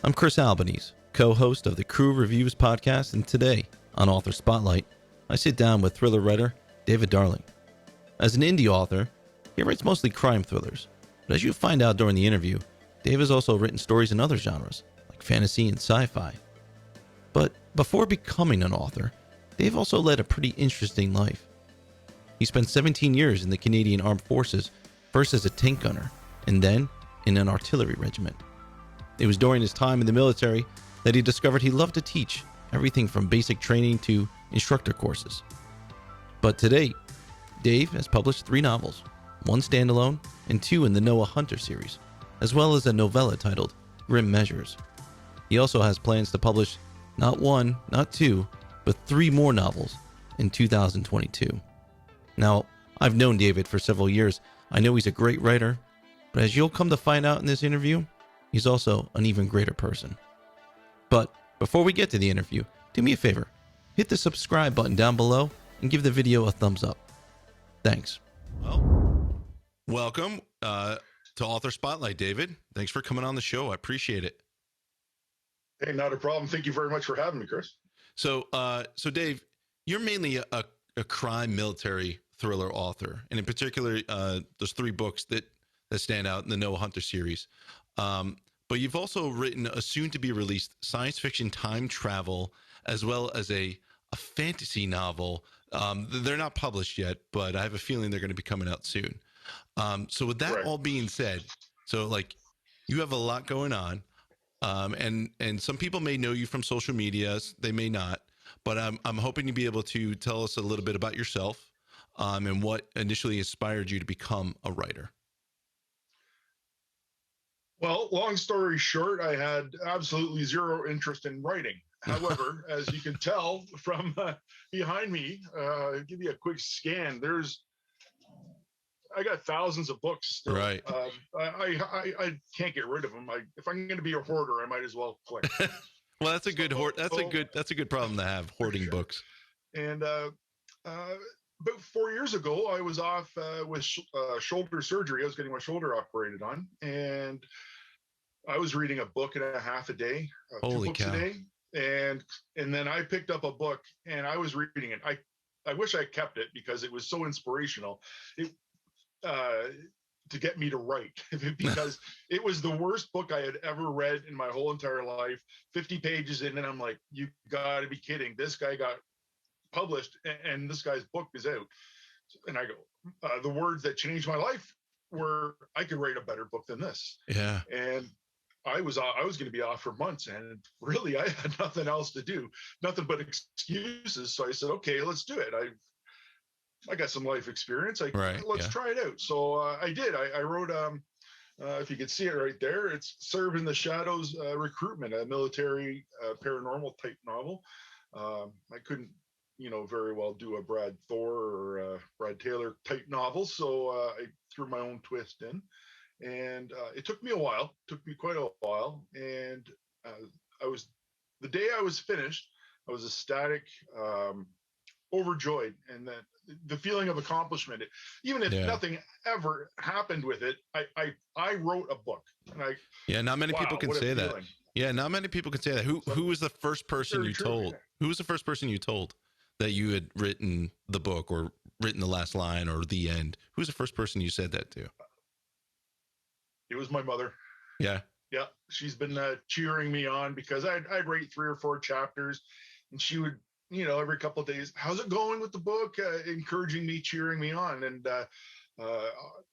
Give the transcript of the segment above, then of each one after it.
I'm Chris Albanese, co-host of the Crew Reviews podcast, and today, on Author Spotlight, I sit down with thriller writer David Darling. As an indie author, he writes mostly crime thrillers, but as you'll find out during the interview, Dave has also written stories in other genres, like fantasy and sci-fi. But before becoming an author, Dave also led a pretty interesting life. He spent 17 years in the Canadian Armed Forces, first as a tank gunner, and then in an artillery regiment. It was during his time in the military that he discovered he loved to teach, everything from basic training to instructor courses. But today, Dave has published 3 novels, 1 standalone and 2 in the Noah Hunter series, as well as a novella titled Grim Measures. He also has plans to publish not 1, not 2, but 3 more novels in 2022. Now, I've known David for several years. I know he's a great writer, but as you'll come to find out in this interview, he's also an even greater person. But before we get to the interview, do me a favor, hit the subscribe button down below and give the video a thumbs up. Thanks. Well, welcome to Author Spotlight, David. Thanks for coming on the show. I appreciate it. Hey, not a problem. Thank you very much for having me, Chris. So Dave, you're mainly a crime military thriller author, and in particular, there's 3 books that stand out in the Noah Hunter series. But you've also written a soon-to-be-released science fiction time travel, as well as a fantasy novel. They're not published yet, but I have a feeling they're going to be coming out soon. So with that all being said, so like you have a lot going on, and some people may know you from social media, they may not, but I'm hoping to be able to tell us a little bit about yourself, and what initially inspired you to become a writer. Well, long story short, I had absolutely zero interest in writing. However, as you can tell from behind me, give you a quick scan. I got thousands of books still. Right. I can't get rid of them. If I'm going to be a hoarder, I might as well collect. Well, that's a good that's a good problem to have, hoarding books. And about 4 years ago, I was off with shoulder surgery. I was getting my shoulder operated on, and I was reading a book and a half a day, 2 books a day, and then I picked up a book and I was reading it. I wish I kept it because it was so inspirational. To get me to write, because it was the worst book I had ever read in my whole entire life. 50 pages in, and I'm like, you got to be kidding! This guy got published, and this guy's book is out. And I go, the words that changed my life were, I could write a better book than this. Yeah. And I was going to be off for months, and really I had nothing else to do, nothing but excuses. So I said, okay, let's do it. I got some life experience. Let's try it out. So I did. I wrote, if you could see it right there, it's Serve in the Shadows, Recruitment, a military paranormal type novel. I couldn't, very well do a Brad Thor or a Brad Taylor type novel. So I threw my own twist in, and it took me a while, took me quite a while. And the day I was finished, I was ecstatic, overjoyed. And that the feeling of accomplishment, even if nothing ever happened with it, I wrote a book. And not many people can say that. Yeah, not many people can say that. Who was the first person you told? Who was the first person you told that you had written the book or written the last line or the end? Who was the first person you said that to? It was my mother. Yeah. Yeah. She's been cheering me on because I'd write 3 or 4 chapters, and she would, every couple of days, how's it going with the book? Encouraging me, cheering me on. And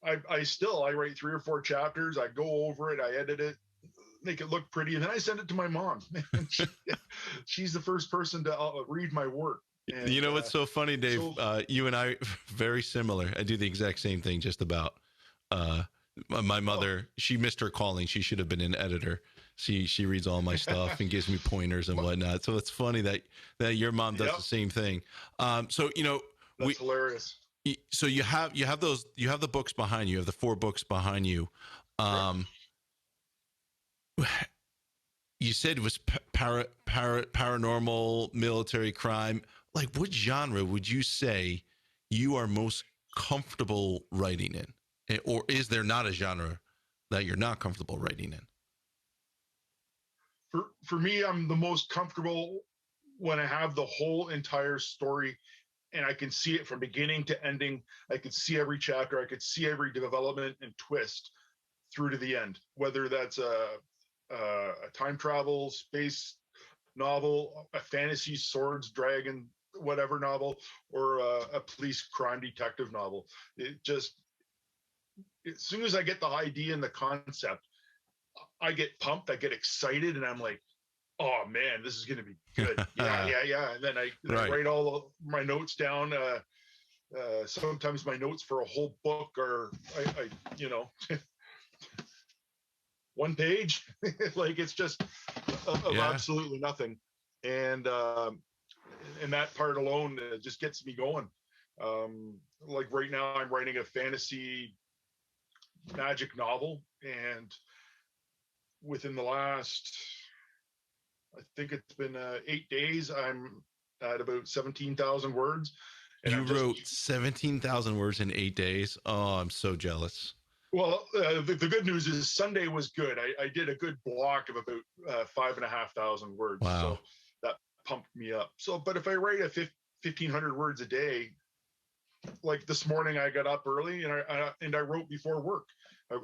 I write 3 or 4 chapters. I go over it. I edit it, make it look pretty. And then I send it to my mom. She's the first person to read my work. And, you know what's so funny, Dave? You and I, very similar. I do the exact same thing, just about. My mother, she missed her calling. She should have been an editor. She reads all my stuff and gives me pointers and whatnot. So it's funny that your mom does the same thing. So that's hilarious. So you have the books behind you. You have the 4 books behind you. You said it was paranormal, military crime. Like, what genre would you say you are most comfortable writing in? Or is there not a genre that you're not comfortable writing in? for me, I'm the most comfortable when I have the whole entire story and I can see it from beginning to ending. I could see every chapter. I could see every development and twist through to the end, whether that's a time travel, space novel, a fantasy, swords, dragon, whatever novel, or a police crime detective novel. It just, as soon as I get the idea and the concept, I get pumped, I get excited, and I'm like, oh man, this is going to be good. Yeah. And then I write all my notes down. Sometimes my notes for a whole book are, I one page. Like, it's just of absolutely nothing. And that part alone just gets me going. Like right now, I'm writing a fantasy magic novel, and within the last, I think it's been 8 days, I'm at about 17,000 words. And you wrote 17,000 words in 8 days. Oh, I'm so jealous. Well, the good news is Sunday was good. I did a good block of about 5,500 words. Wow. So that pumped me up. So, but if I write 1,500 words a day, like this morning, I got up early and I wrote before work.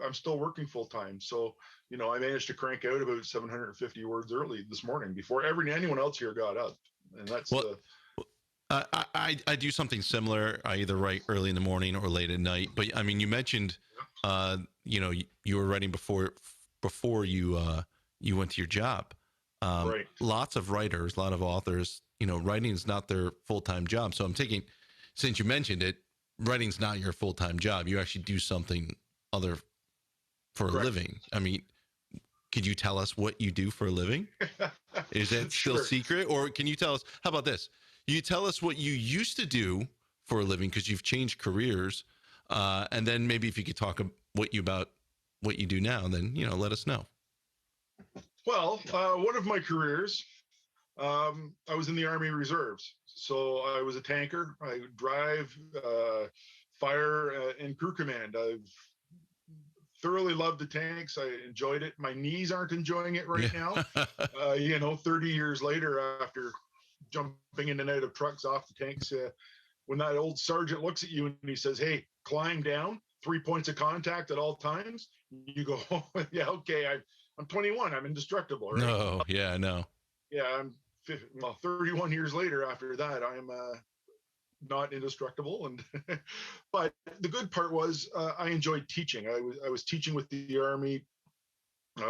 I'm still working full time. So, I managed to crank out about 750 words early this morning before anyone else here got up. And that's I do something similar. I either write early in the morning or late at night. But I mean, you mentioned, you were writing before you went to your job. Right. Lots of writers, a lot of authors, writing is not their full-time job. So I'm taking, since you mentioned it, writing's not your full-time job. You actually do something other for a living. I mean, could you tell us what you do for a living? Is that still secret? Or can you tell us, how about this? You tell us what you used to do for a living, because you've changed careers. And then maybe if you could talk about what you do now, then, let us know. Well, one of my careers, I was in the Army Reserves. So I was a tanker. I drive, fire, and crew command. I've thoroughly loved the tanks. I enjoyed it. My knees aren't enjoying it right now. 30 years later, after jumping in and out of trucks, off the tanks, when that old sergeant looks at you and he says, "Hey, climb down, 3 points of contact at all times," you go, "Oh, yeah, okay, I'm 21. I'm indestructible." Right? No, yeah, no. Yeah, I'm 31 years later after that, I'm not indestructible. And but the good part was I enjoyed teaching. I was teaching with the Army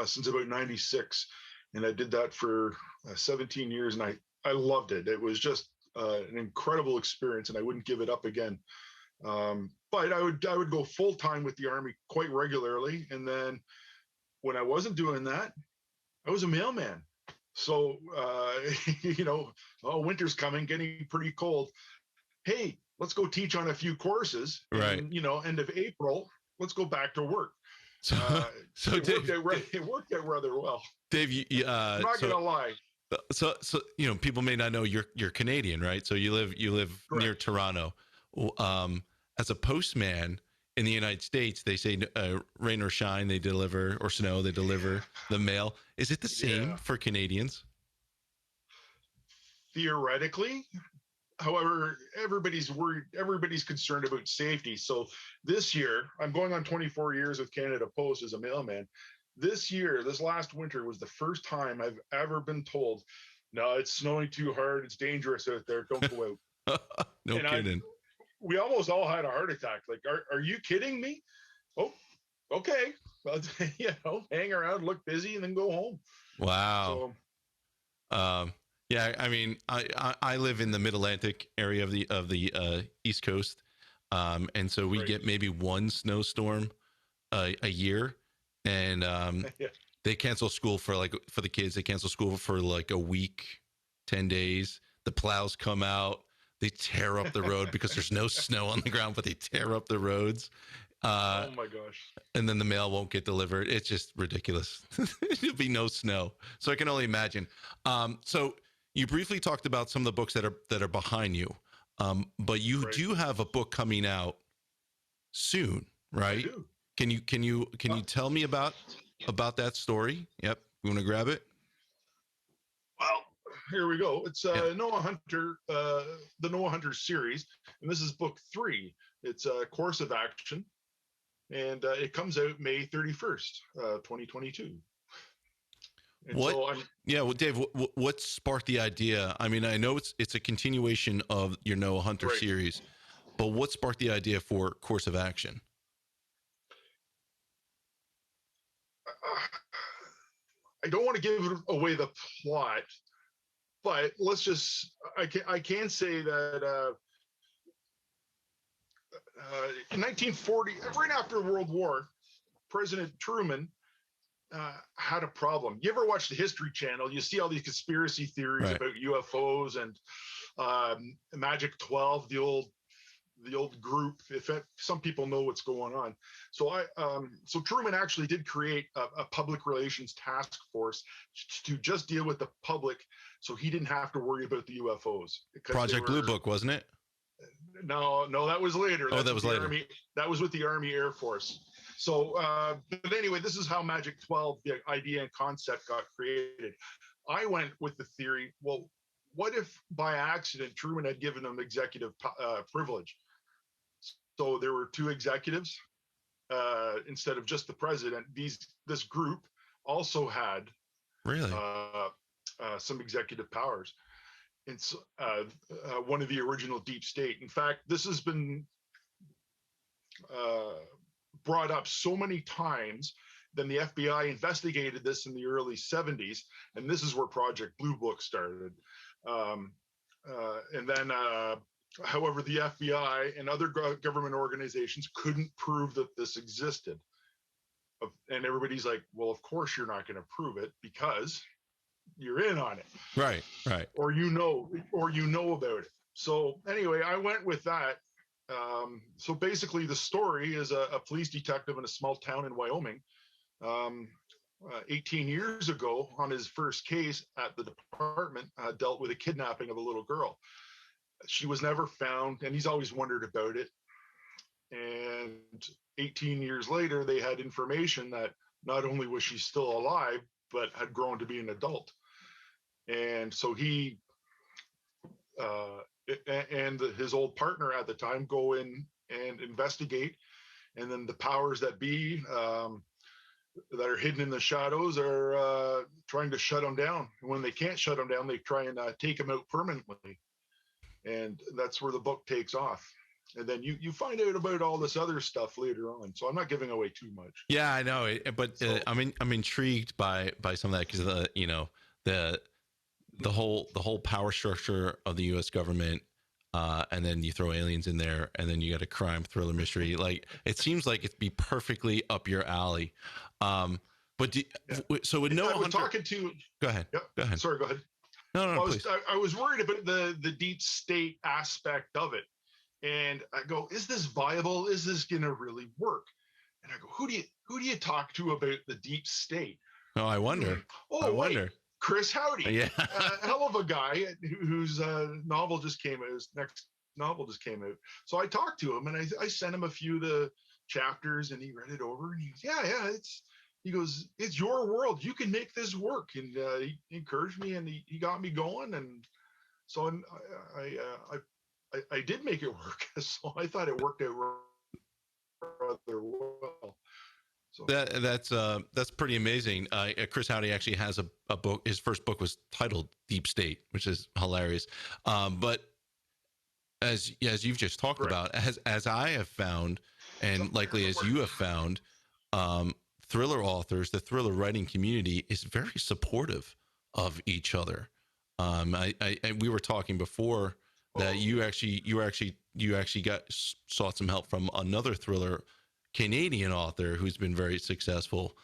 since about 96, and I did that for 17 years, and I loved it. It was just an incredible experience, and I wouldn't give it up again. But I would go full time with the Army quite regularly, and then when I wasn't doing that, I was a mailman. So winter's coming, getting pretty cold. Hey, let's go teach on a few courses. Right. And, end of April, let's go back to work. So Dave, it worked out rather well. Dave, I'm not gonna lie. So people may not know you're Canadian, right? So you live near Toronto. As a postman in the United States, they say rain or shine, they deliver, or snow, they deliver the mail. Is it the same for Canadians? Theoretically. However, everybody's worried, everybody's concerned about safety. So this year, I'm going on 24 years with Canada Post as a mailman. This last winter was the first time I've ever been told, "No, it's snowing too hard. It's dangerous out there. Don't go out." No kidding. We almost all had a heart attack. Like, are you kidding me? Oh, okay. Well, hang around, look busy, and then go home. Wow. So, yeah, I mean, I live in the Mid-Atlantic area of the East Coast, and so we get maybe one snowstorm a year, and they cancel school for the kids. They cancel school for like a week, 10 days. The plows come out. They tear up the road because there's no snow on the ground, but they tear up the roads. Oh my gosh. And then the mail won't get delivered. It's just ridiculous. There'll be no snow. So I can only imagine. So you briefly talked about some of the books that are behind you. But you do have a book coming out soon, right? I do. Can you tell me about that story? Yep. You want to grab it? here we go. It's Noah Hunter, the Noah Hunter series, and this is book 3. It's a course of action, and it comes out May 31st, 2022. And what? So well, Dave, what sparked the idea? I mean, I know it's a continuation of your Noah Hunter series, but what sparked the idea for course of action? I don't want to give away the plot, but let's just, I can say that in 1940, right after World War, President Truman had a problem. You ever watch the History Channel? You see all these conspiracy theories about UFOs and Magic 12, the old group. Some people know what's going on. So so Truman actually did create a public relations task force to just deal with the public, so he didn't have to worry about the UFOs. Project Blue Book, wasn't it? No, that was later. That was later. That was with the Army Air Force. So, but anyway, this is how Magic 12, the idea and concept, got created. I went with the theory, well, what if by accident Truman had given them executive privilege? So there were 2 executives instead of just the president. This group also had some executive powers. It's one of the original deep state. In fact, this has been brought up so many times. Then the FBI investigated this in the early 70s, and this is where Project Blue Book started. And then, however, the FBI and other government organizations couldn't prove that this existed. And everybody's like, well, of course you're not going to prove it because you're in on it. Right. Or you know about it. So anyway, I went with that. So basically the story is a police detective in a small town in Wyoming, 18 years ago, on his first case at the department, dealt with a kidnapping of a little girl. She was never found, and he's always wondered about it. And 18 years later, they had information that not only was she still alive, but had grown to be an adult. And so he and his old partner at the time go in and investigate. And then the powers that be that are hidden in the shadows are trying to shut them down. And when they can't shut them down, they try and take them out permanently. And that's where the book takes off. And then you find out about all this other stuff later on. So I'm not giving away too much. Yeah, I know, but so, I'm intrigued by some of that, because the whole power structure of the U.S. government, and then you throw aliens in there, and then you got a crime thriller mystery. Like, it seems like it'd be perfectly up your alley. So with Noah Hunter, talking to. Go ahead. Yep. Go ahead. Sorry. Go ahead. No, please. I was worried about the deep state aspect of it. And I go, is this viable? Is this going to really work? And I go, who do you talk to about the deep state? Oh, I wonder. I wonder. Chris Howdy. Yeah. Hell of a guy whose novel just came out. His next novel just came out. So I talked to him, and I sent him a few of the chapters, and he read it over, and he goes, yeah, he goes, it's your world. You can make this work. And he encouraged me, and he got me going. And so I did make it work. So I thought it worked out rather well. So that's pretty amazing. Chris Howdy actually has a book. His first book was titled Deep State, which is hilarious. But as you've just talked about, as I have found, and likely as you have found, thriller authors, the thriller writing community is very supportive of each other. We were talking before that you actually sought some help from another thriller Canadian author who's been very successful,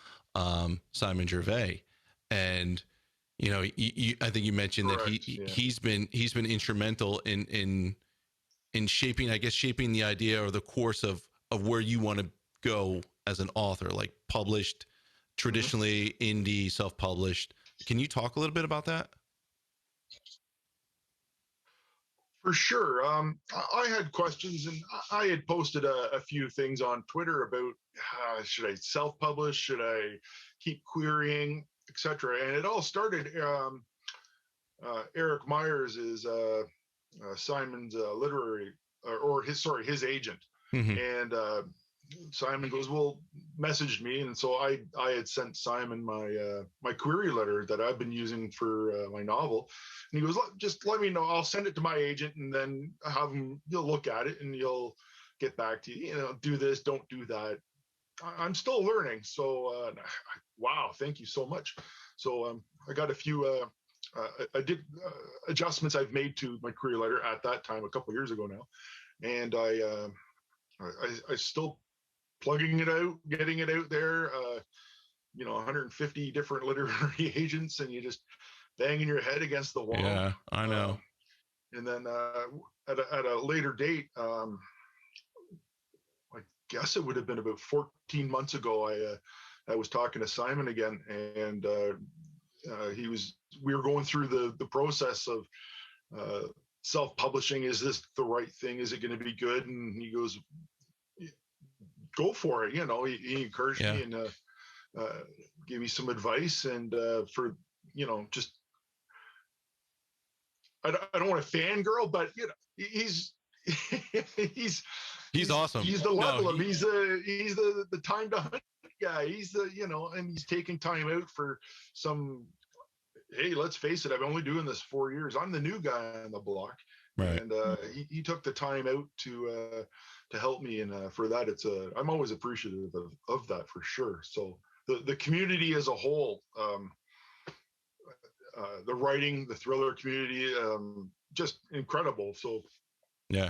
Simon Gervais, and I think you mentioned that he's been instrumental in shaping the idea or the course of where you want to go as an author, like published, traditionally indie, self-published. Can you talk a little bit about that? For sure. I had questions, and I had posted a few things on Twitter about should I self-publish, should I keep querying, etc. And it all started Eric Myers is Simon's literary or his agent, Mm-hmm. and Simon goes, well, messaged me, and so I had sent Simon my query letter that I've been using for my novel, and he goes, just let me know, I'll send it to my agent, and then have him, you'll look at it and you'll get back to you, do this, don't do that. I'm still learning, so wow, thank you so much. So I got a few I did adjustments I've made to my query letter at that time a couple years ago now, and I still plugging it out, getting it out there. 150 different literary agents, and you just banging your head against the wall. Yeah, I know. And then at a later date, I guess it would have been about 14 months ago, I was talking to Simon again, and we were going through the process of self-publishing. Is this the right thing? Is it going to be good? And he goes, go for it. He encouraged me and gave me some advice, and for just I don't want to fangirl, but he's he's awesome. He's the level of he's the time to hunt guy. He's the and he's taking time out for some. Hey, let's face it, I've only doing this 4 years. I'm the new guy on the block. Right. And he took the time out to help me, and for that, I'm always appreciative of that, for sure. So the community as a whole, the writing, the thriller community, just incredible. So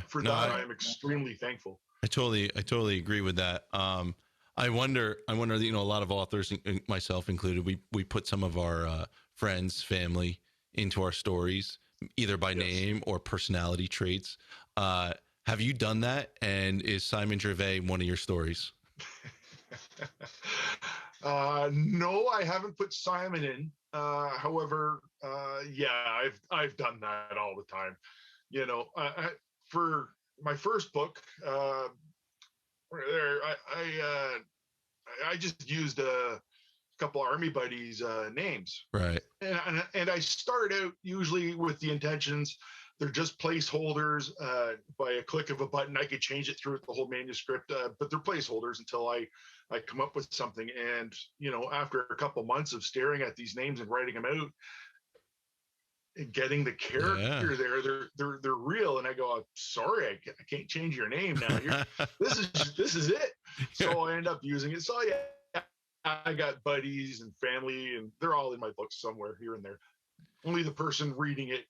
for that, I'm extremely thankful. I totally agree with that. I wonder, a lot of authors, myself included, we put some of our friends, family into our stories, either by name or personality traits. Have you done that? And is Simon Gervais one of your stories? No, I haven't put Simon in. However, I've done that all the time. For my first book, I just used a couple Army buddies' names. Right. And I start out usually with the intentions. They're just placeholders. By a click of a button, I could change it through the whole manuscript, but they're placeholders until I come up with something. And, after a couple months of staring at these names and writing them out and getting the character there, they're real. And I go, oh, sorry, I can't change your name now. This is it. So I end up using it. So I got buddies and family, and they're all in my books somewhere here and there. Only the person reading it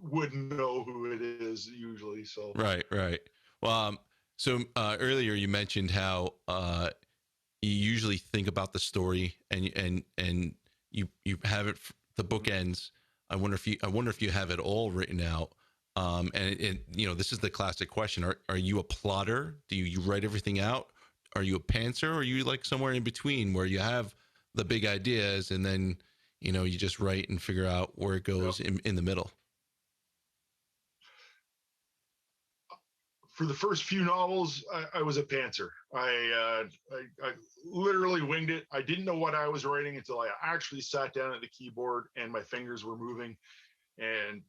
wouldn't know who it is usually. So right. Well, so earlier you mentioned how you usually think about the story and you have it. The book ends. I wonder if you have it all written out. And this is the classic question: Are you a plotter? Do you write everything out? Are you a pantser, or are you like somewhere in between where you have the big ideas and then you just write and figure out where it goes in the middle? For the first few novels, I was a pantser. I literally winged it. I didn't know what I was writing until I actually sat down at the keyboard and my fingers were moving, and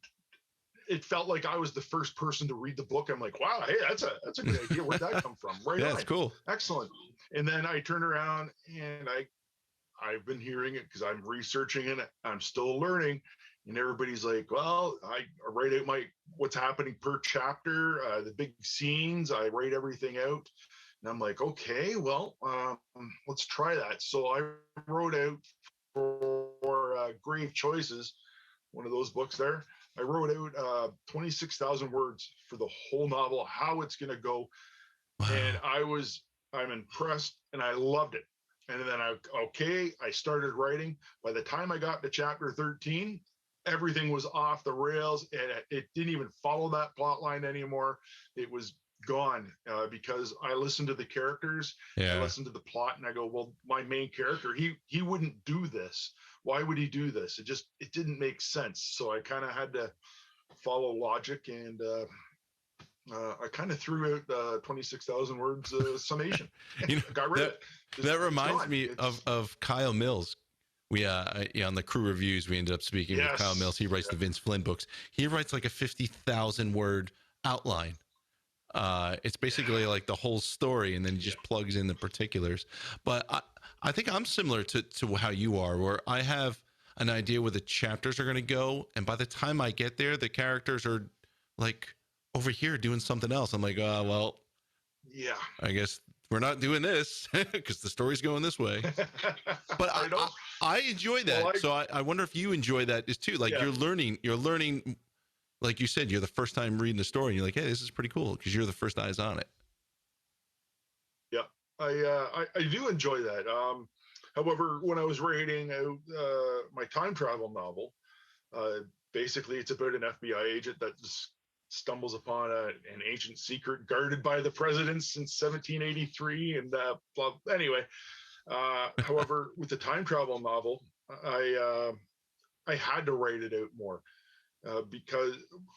it felt like I was the first person to read the book. I'm like, wow, hey, that's a good idea. Where'd that come from? Right. Yeah, that's cool. Excellent. And then I turn around and I've been hearing it because I'm researching it. I'm still learning. And everybody's like, well, I write out what's happening per chapter, the big scenes. I write everything out. And I'm like, okay, well, let's try that. So I wrote out for Grave Choices, one of those books there. I wrote out 26,000 words for the whole novel, how it's going to go. Wow. And I'm impressed and I loved it. And then I started writing. By the time I got to chapter 13, everything was off the rails, and it didn't even follow that plot line anymore. It was gone because I listened to the characters, I listened to the plot, and I go, well, my main character, he wouldn't do this. Why would he do this? It didn't make sense. So I kind of had to follow logic, and I kind of threw out 26,000 words summation. Got rid of it. That reminds me of Kyle Mills. We on the crew reviews, we ended up speaking with Kyle Mills. He writes the Vince Flynn books. He writes like a 50,000 word outline. It's basically like the whole story, and then he just plugs in the particulars. But I think I'm similar to how you are, where I have an idea where the chapters are going to go, and by the time I get there, the characters are like over here doing something else. I'm like, well, yeah, I guess we're not doing this because the story's going this way. But I enjoy that. Well, so I wonder if you enjoy that too. Like you're learning, like you said, you're the first time reading the story and you're like, hey, this is pretty cool because you're the first eyes on it. Yeah, I do enjoy that. However, when I was writing my time travel novel, basically it's about an FBI agent that just stumbles upon an ancient secret guarded by the president since 1783 and blah. Anyway, however, with the time travel novel, I had to write it out more because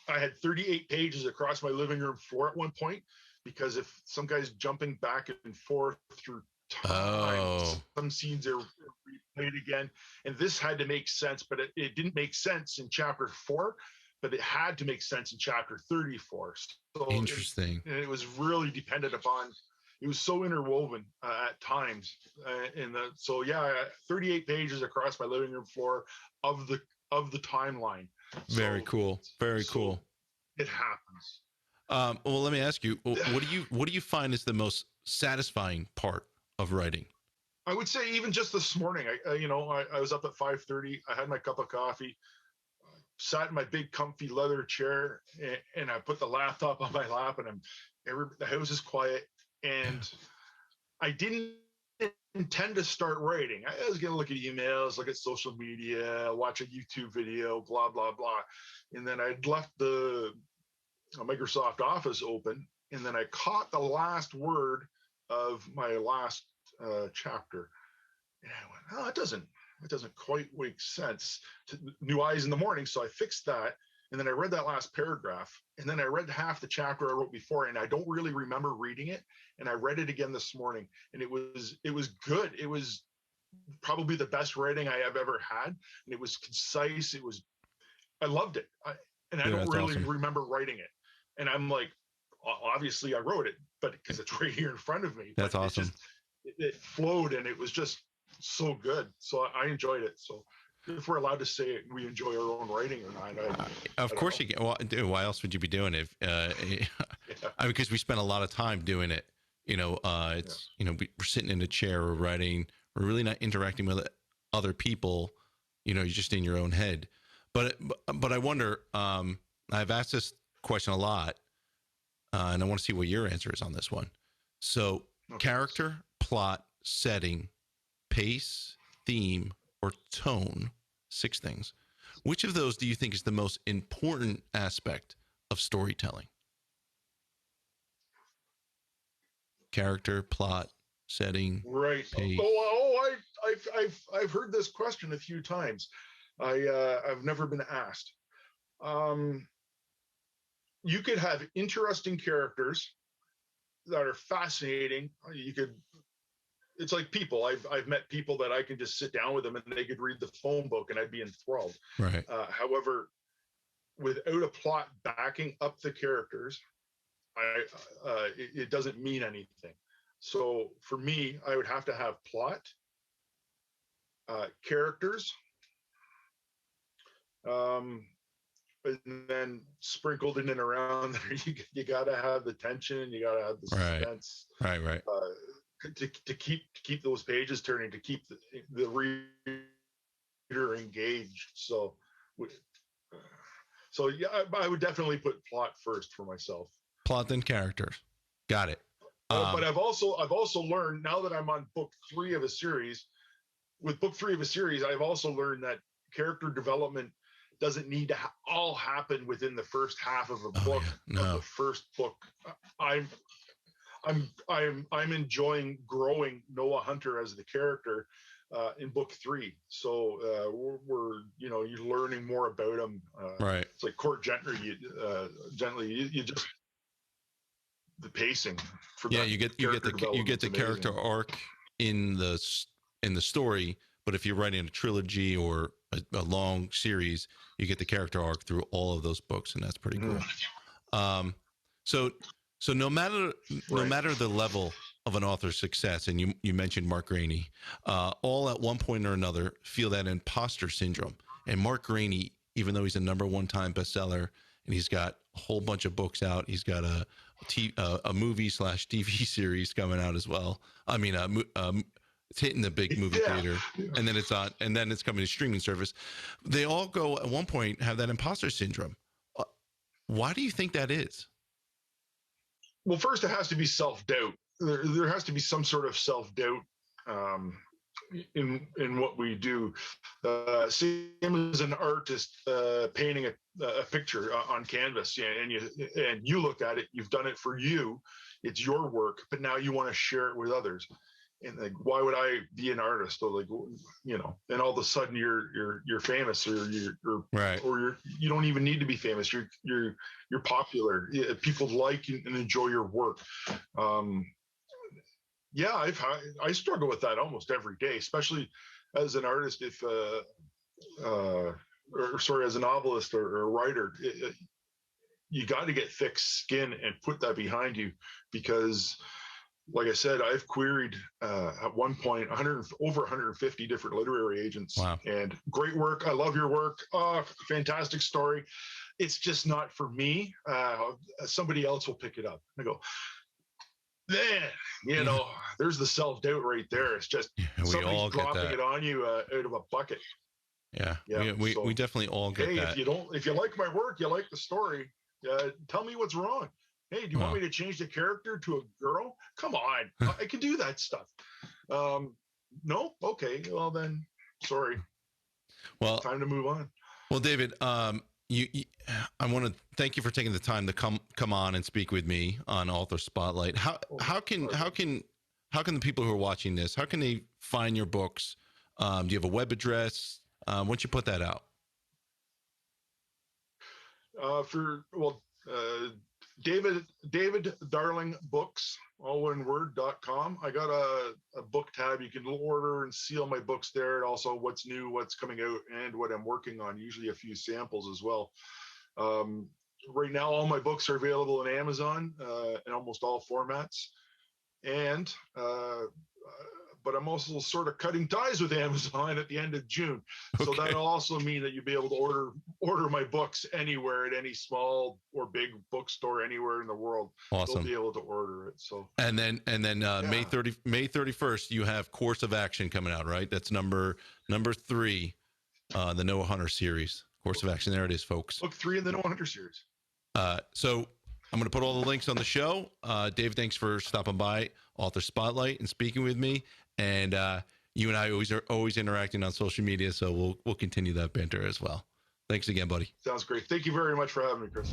I had 38 pages across my living room floor at one point, because if some guy's jumping back and forth through time, some scenes are replayed again, and this had to make sense, but it didn't make sense in chapter 4, but it had to make sense in chapter 34. So interesting. It was really dependent upon, it was so interwoven at times. 38 pages across my living room floor of the timeline. Very cool. Very cool. It happens. Well, let me ask you, what do you find is the most satisfying part of writing? I would say even just this morning, I was up at 5:30. I had my cup of coffee, sat in my big comfy leather chair, and I put the laptop on my lap, and the house is quiet, and I didn't intend to start writing. I was going to look at emails, look at social media, watch a YouTube video, blah, blah, blah. And then I'd left the Microsoft Office open, and then I caught the last word of my last chapter. And I went, it doesn't quite make sense. New eyes in the morning. So I fixed that. And then I read that last paragraph, and then I read half the chapter I wrote before, and I don't really remember reading it. And I read it again this morning, and it was good. It was probably the best writing I have ever had. And it was concise. I loved it. I don't really remember writing it. And I'm like, obviously I wrote it, but because it's right here in front of me. That's awesome. It flowed, and it was just so good. So I enjoyed it. So if we're allowed to say it, we enjoy our own writing or not. Of course you can. Well, dude, why else would you be doing it? Because we spend a lot of time doing it. We're sitting in a chair, we're writing, we're really not interacting with other people. You're just in your own head. But I wonder, I've asked this question a lot, and I want to see what your answer is on this one. So character, plot, setting, pace, theme, or tone, 6 things. Which of those do you think is the most important aspect of storytelling? Character, plot, setting, right. Pace. I've heard this question a few times. I've never been asked. You could have interesting characters that are fascinating. It's like people. I've met people that I can just sit down with them and they could read the phone book and I'd be enthralled. Right. However, without a plot backing up the characters, it doesn't mean anything. So for me, I would have to have plot, characters, and then sprinkled in and around there, you got to have the tension, you got to have the suspense. Right. To keep those pages turning, to keep the reader engaged. So yeah, I would definitely put plot first for myself. Plot then characters. Got it. But I've also learned, now that I'm on book 3 of a series, with book 3 of a series, I've also learned that character development doesn't need to all happen within the first half of a book. Yeah. No. Of the first book. I'm enjoying growing Noah Hunter as the character in book 3. So we're you're learning more about him. Right. It's like Court Gentry. You just the pacing for you get the character arc in the story, But if you're writing a trilogy or a long series, you get the character arc through all of those books, and that's pretty cool. So no matter the level of an author's success, and you mentioned Mark Rainey, all at one point or another feel that imposter syndrome. And Mark Rainey, even though he's a #1 time bestseller and he's got a whole bunch of books out, he's got a movie/TV series coming out as well. I mean, it's hitting the big movie theater, and then it's coming to streaming service. They all go at one point have that imposter syndrome. Why do you think that is? Well, first, it has to be self-doubt. There has to be some sort of self-doubt in what we do. Same as an artist painting a picture on canvas, and you look at it. You've done it for you. It's your work, but now you want to share it with others. And like, why would I be an artist? Or like, and all of a sudden you're famous, or you're right, or you don't even need to be famous. You're popular. People like and enjoy your work. I struggle with that almost every day, especially as an artist. As a novelist or a writer, you got to get thick skin and put that behind you, because, like I said, I've queried at one point over 150 different literary agents. Wow. And great work. I love your work. Oh, fantastic story. It's just not for me. Somebody else will pick it up. I go, man, there's the self-doubt right there. It's just somebody's dropping it on you out of a bucket. Yeah. We definitely all get that. If you like my work, you like the story, tell me what's wrong. Hey, do you want me to change the character to a girl? Come on, I can do that stuff. No? Okay, well then, sorry. Well, time to move on. Well, David, I want to thank you for taking the time to come on and speak with me on Author Spotlight. How can the people who are watching this, how can they find your books? Do you have a web address? Why don't you put that out? David Darling Books, all one word.com. I got a book tab. You can order and see all my books there, and also what's new, what's coming out, and what I'm working on, usually a few samples as well. Right now, all my books are available on Amazon in almost all formats. And but I'm also sort of cutting ties with Amazon at the end of June. Okay. So that'll also mean that you'll be able to order my books anywhere at any small or big bookstore anywhere in the world. Awesome. They'll be able to order it. So May 31st, you have Course of Action coming out, right? That's number 3, the Noah Hunter series. Course of Action. There it is, folks. Book 3 in the Noah Hunter series. So I'm going to put all the links on the show. Dave, thanks for stopping by Author Spotlight and speaking with me. And you and I are always interacting on social media, so we'll continue that banter as well. Thanks again, buddy. Sounds great. Thank you very much for having me, Chris.